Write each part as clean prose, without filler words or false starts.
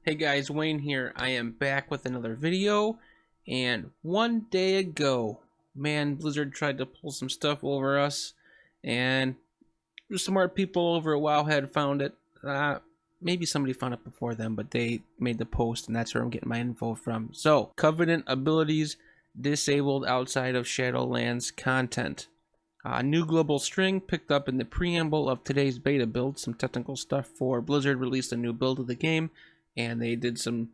Hey guys, Wayne here. I am back with another video, and one day ago, man, Blizzard tried to pull some stuff over us, and smart people over at Wowhead found it. Maybe somebody found it before them, but they made the post, and that's where I'm getting my info from. So, Covenant abilities disabled outside of Shadowlands content. New global string picked up in the preamble of today's beta build. Some technical stuff for Blizzard released a new build of the game, and they did some,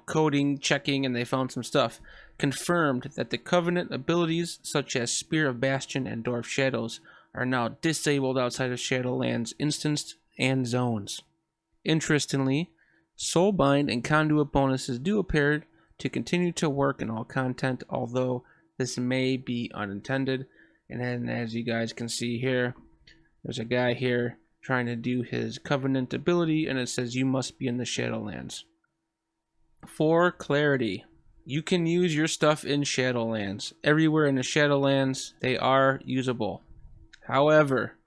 coding, checking, and they found some stuff. Confirmed that the Covenant abilities such as Spear of Bastion and Dwarf Shadows are now disabled outside of Shadowlands instanced and zones. Interestingly, Soulbind and Conduit bonuses do appear to continue to work in all content, although this may be unintended. And then, as you guys can see here, there's a guy here trying to do his Covenant ability, and it says you must be in the Shadowlands. For clarity, you can use your stuff in Shadowlands. Everywhere in the Shadowlands, they are usable. However,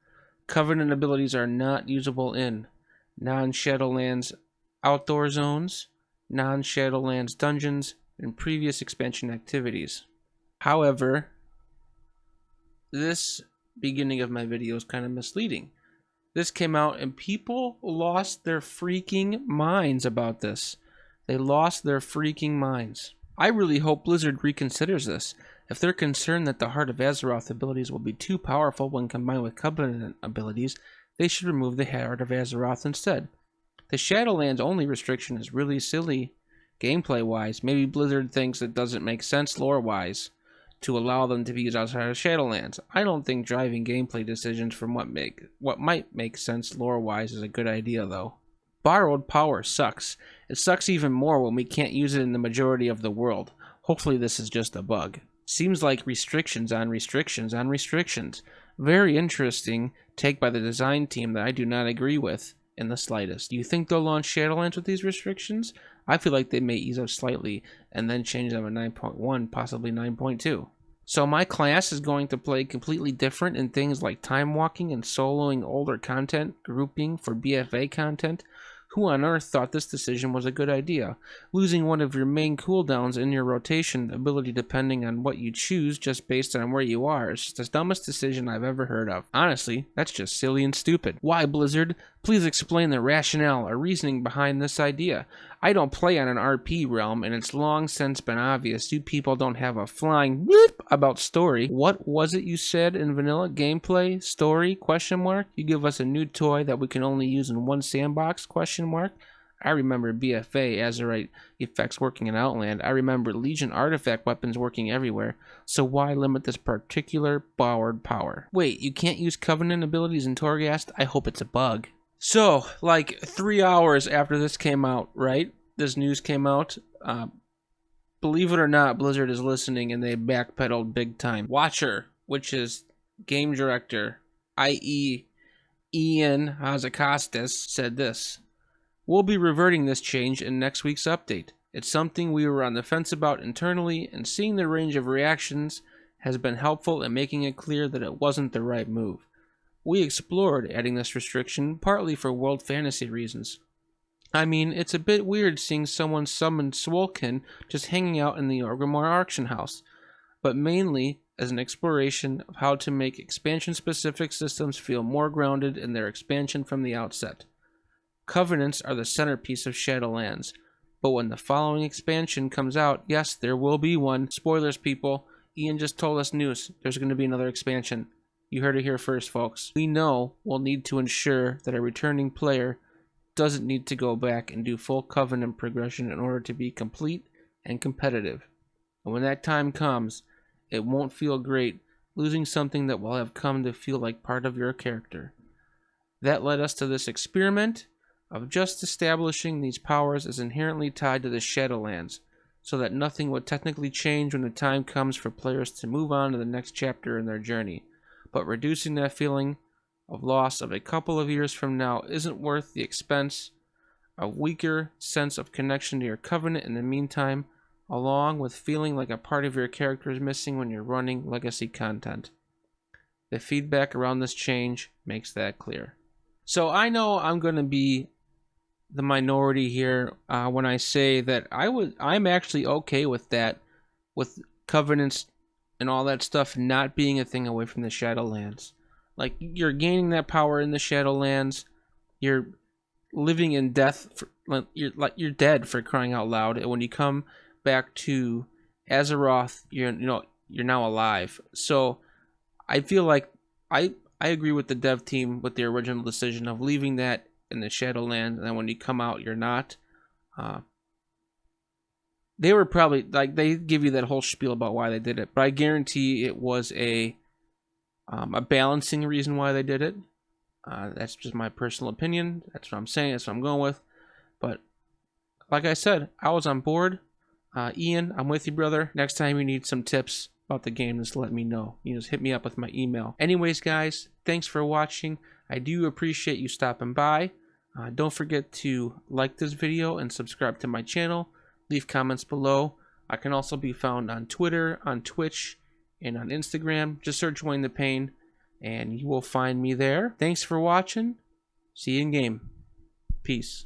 Covenant abilities are not usable in non-Shadowlands outdoor zones, non-Shadowlands dungeons, and previous expansion activities. However, this beginning of my video is kind of misleading. This came out and people lost their freaking minds about this. They lost their freaking minds. I really hope Blizzard reconsiders this. If they're concerned that the Heart of Azeroth abilities will be too powerful when combined with Covenant abilities, they should remove the Heart of Azeroth instead. The Shadowlands only restriction is really silly gameplay-wise. Maybe Blizzard thinks it doesn't make sense lore-wise to allow them to be used outside of Shadowlands. I don't think driving gameplay decisions from what might make sense lore-wise is a good idea, though. Borrowed power sucks. It sucks even more when we can't use it in the majority of the world. Hopefully this is just a bug. Seems like restrictions on restrictions on restrictions. Very interesting take by the design team that I do not agree with in the slightest. Do you think they'll launch Shadowlands with these restrictions? I feel like they may ease up slightly and then change them at 9.1, possibly 9.2. So my class is going to play completely different in things like time walking and soloing older content, grouping for BFA content. Who on earth thought this decision was a good idea? Losing one of your main cooldowns in your rotation ability depending on what you choose just based on where you are is just the dumbest decision I've ever heard of. Honestly, that's just silly and stupid. Why, Blizzard? Please explain the rationale or reasoning behind this idea. I don't play on an RP realm, and it's long since been obvious you people don't have a flying whoop about story. What was it you said in vanilla gameplay? Story? Question mark? You give us a new toy that we can only use in one sandbox? Question mark? I remember BFA Azeroth effects working in Outland. I remember Legion artifact weapons working everywhere. So why limit this particular borrowed power? Wait, you can't use Covenant abilities in Torghast? I hope it's a bug. So, like 3 hours after this came out, right? This news came out. Believe it or not, Blizzard is listening and they backpedaled big time. Watcher, which is game director, i.e. Ian Hazakostas, said this. We'll be reverting this change in next week's update. It's something we were on the fence about internally, and seeing the range of reactions has been helpful in making it clear that it wasn't the right move. We explored adding this restriction partly for world fantasy reasons. I mean, it's a bit weird seeing someone summon Swolkin just hanging out in the Orgrimmar auction house, but mainly as an exploration of how to make expansion-specific systems feel more grounded in their expansion from the outset. Covenants are the centerpiece of Shadowlands, but when the following expansion comes out, yes, there will be one. Spoilers, people. Ian just told us news. There's going to be another expansion. You heard it here first, folks. We know we'll need to ensure that a returning player doesn't need to go back and do full Covenant progression in order to be complete and competitive. And when that time comes, it won't feel great losing something that will have come to feel like part of your character. That led us to this experiment of just establishing these powers as inherently tied to the Shadowlands, so that nothing would technically change when the time comes for players to move on to the next chapter in their journey. But reducing that feeling of loss of a couple of years from now isn't worth the expense. A weaker sense of connection to your Covenant in the meantime, along with feeling like a part of your character is missing when you're running legacy content. The feedback around this change makes that clear. So I know I'm going to be the minority here when I say that I'm actually okay with that, with covenants and all that stuff not being a thing away from the Shadowlands. Like, you're gaining that power in the Shadowlands. You're living in death. You're dead, for crying out loud. And when you come back to Azeroth, you're now alive. So I feel like I agree with the dev team with the original decision of leaving that in the Shadowlands, and then when you come out, you're not. They were probably like, they give you that whole spiel about why they did it, but I guarantee it was a balancing reason why they did it. That's just my personal opinion. That's what I'm saying. That's what I'm going with. But like I said, I was on board. Ian, I'm with you, brother. Next time you need some tips about the game, just let me know. You just hit me up with my email. Anyways, guys, thanks for watching. I do appreciate you stopping by. Don't forget to like this video and subscribe to my channel. Leave comments below. I can also be found on Twitter, on Twitch, and on Instagram. Just search Wayne the Pain, and you will find me there. Thanks for watching. See you in game. Peace.